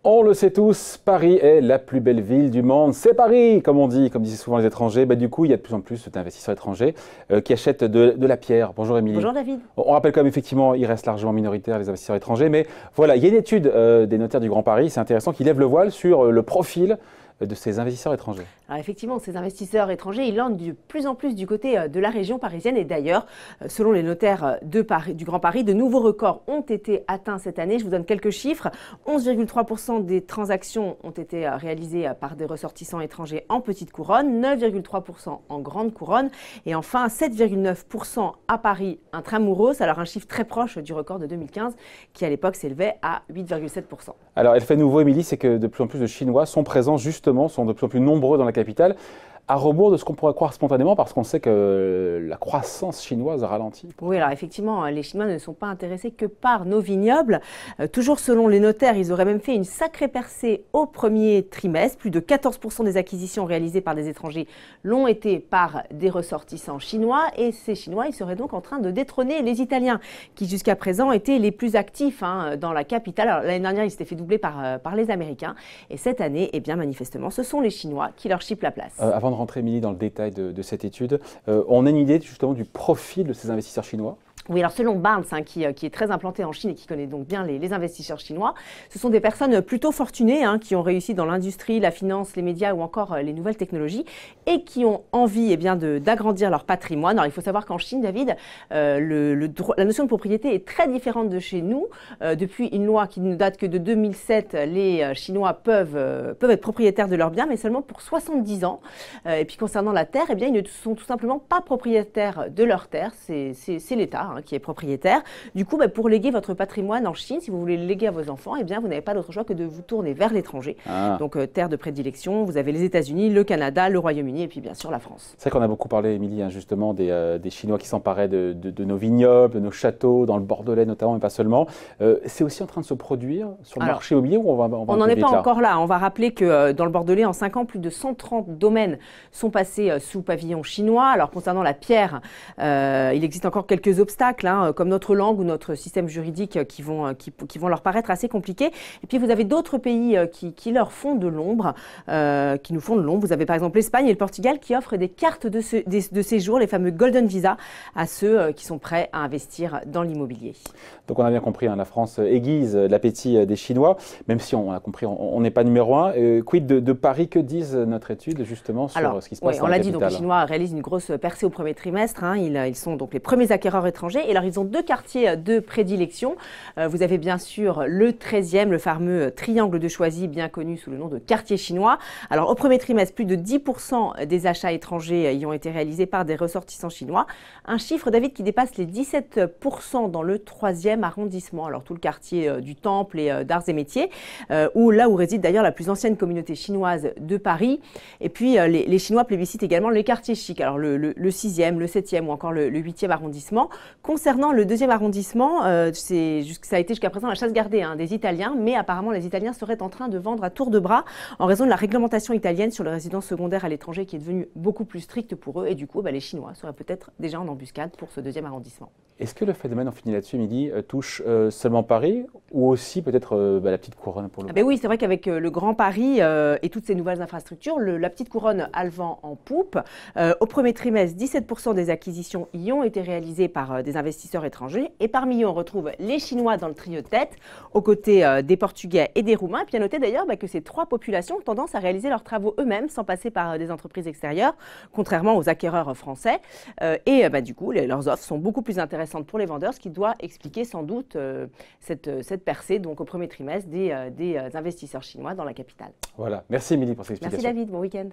On le sait tous, Paris est la plus belle ville du monde. C'est Paris, comme on dit, comme disaient souvent les étrangers. Du coup, il y a de plus en plus d'investisseurs étrangers qui achètent de la pierre. Bonjour Émilie. Bonjour David. On rappelle quand même, effectivement, il reste largement minoritaire les investisseurs étrangers. Mais voilà, il y a une étude des notaires du Grand Paris, c'est intéressant, qui lève le voile sur le profil de ces investisseurs étrangers. Alors effectivement, ces investisseurs étrangers, ils landent de plus en plus du côté de la région parisienne. Et d'ailleurs, selon les notaires du Grand Paris, de nouveaux records ont été atteints cette année. Je vous donne quelques chiffres. 11,3% des transactions ont été réalisées par des ressortissants étrangers en petite couronne, 9,3% en grande couronne et enfin 7,9% à Paris intramuros. Alors un chiffre très proche du record de 2015 qui à l'époque s'élevait à 8,7%. Alors, le fait nouveau, Émilie, c'est que de plus en plus de Chinois sont présents justement, sont de plus en plus nombreux dans la capitale, à rebours de ce qu'on pourrait croire spontanément, parce qu'on sait que la croissance chinoise ralentit. Oui, alors effectivement, les Chinois ne sont pas intéressés que par nos vignobles. Toujours selon les notaires, ils auraient même fait une sacrée percée au premier trimestre. Plus de 14% des acquisitions réalisées par des étrangers l'ont été par des ressortissants chinois. Et ces Chinois, ils seraient donc en train de détrôner les Italiens, qui jusqu'à présent étaient les plus actifs dans la capitale. Alors l'année dernière, ils s'étaient fait doubler par les Américains. Et cette année, eh bien, manifestement, ce sont les Chinois qui leur chipent la place. Avant de rentrer, Émilie, dans le détail de cette étude, on a une idée justement du profil de ces investisseurs chinois? Oui, alors selon Barnes, qui est très implanté en Chine et qui connaît donc bien les investisseurs chinois, ce sont des personnes plutôt fortunées qui ont réussi dans l'industrie, la finance, les médias ou encore les nouvelles technologies et qui ont envie d'agrandir leur patrimoine. Alors il faut savoir qu'en Chine, David, la notion de propriété est très différente de chez nous. Depuis une loi qui ne date que de 2007, les Chinois peuvent être propriétaires de leurs biens, mais seulement pour 70 ans. Et puis concernant la terre, eh bien, ils ne sont tout simplement pas propriétaires de leur terre, c'est l'État qui est propriétaire. Du coup, pour léguer votre patrimoine en Chine, si vous voulez le léguer à vos enfants, eh bien, vous n'avez pas d'autre choix que de vous tourner vers l'étranger. Donc, terre de prédilection, vous avez les États-Unis, le Canada, le Royaume-Uni et puis bien sûr la France. C'est vrai qu'on a beaucoup parlé, Émilie, justement des Chinois qui s'emparaient de nos vignobles, de nos châteaux, dans le Bordelais notamment, mais pas seulement. C'est aussi en train de se produire sur le marché immobilier ou on n'en est pas encore là. On va rappeler que dans le Bordelais, en 5 ans, plus de 130 domaines sont passés sous pavillon chinois. Alors, concernant la pierre, il existe encore quelques obstacles, comme notre langue ou notre système juridique qui vont leur paraître assez compliqués. Et puis vous avez d'autres pays qui leur font de l'ombre, qui nous font de l'ombre. Vous avez par exemple l'Espagne et le Portugal qui offrent des cartes de séjour, les fameux Golden Visa, à ceux qui sont prêts à investir dans l'immobilier. Donc on a bien compris, la France aiguise l'appétit des Chinois, même si on a compris, on n'est pas numéro un. Quid de Paris, que disent notre étude justement sur ce qui se passe dans la capitale? On l'a dit, donc les Chinois réalisent une grosse percée au premier trimestre. Ils sont donc les premiers acquéreurs étrangers. Et alors, ils ont 2 quartiers de prédilection. Vous avez bien sûr le 13e, le fameux triangle de Choisy, bien connu sous le nom de quartier chinois. Alors, au premier trimestre, plus de 10% des achats étrangers y ont été réalisés par des ressortissants chinois. Un chiffre, David, qui dépasse les 17% dans le 3e arrondissement. Alors, tout le quartier du Temple et d'Arts et Métiers, là où réside d'ailleurs la plus ancienne communauté chinoise de Paris. Et puis, les Chinois plébiscitent également les quartiers chics. Alors, le 6e, le 7e ou encore le 8e arrondissement. Concernant le 2e arrondissement, ça a été jusqu'à présent la chasse gardée des Italiens, mais apparemment les Italiens seraient en train de vendre à tour de bras en raison de la réglementation italienne sur les résidences secondaires à l'étranger qui est devenue beaucoup plus stricte pour eux et du coup les Chinois seraient peut-être déjà en embuscade pour ce 2e arrondissement. Est-ce que le phénomène, on finit là-dessus, Émilie, touche seulement Paris ou aussi peut-être la petite couronne pour le coup? Oui, c'est vrai qu'avec le Grand Paris et toutes ces nouvelles infrastructures, la petite couronne a le vent en poupe. Au premier trimestre, 17% des acquisitions y ont été réalisées par des investisseurs étrangers. Et parmi eux, on retrouve les Chinois dans le trio de tête, aux côtés des Portugais et des Roumains. Et puis à noter d'ailleurs que ces 3 populations ont tendance à réaliser leurs travaux eux-mêmes sans passer par des entreprises extérieures, contrairement aux acquéreurs français. Du coup, leurs offres sont beaucoup plus intéressantes pour les vendeurs, ce qui doit expliquer sans doute cette percée donc au premier trimestre des investisseurs chinois dans la capitale. Voilà, merci Émilie pour cette explication. Merci David, bon week-end.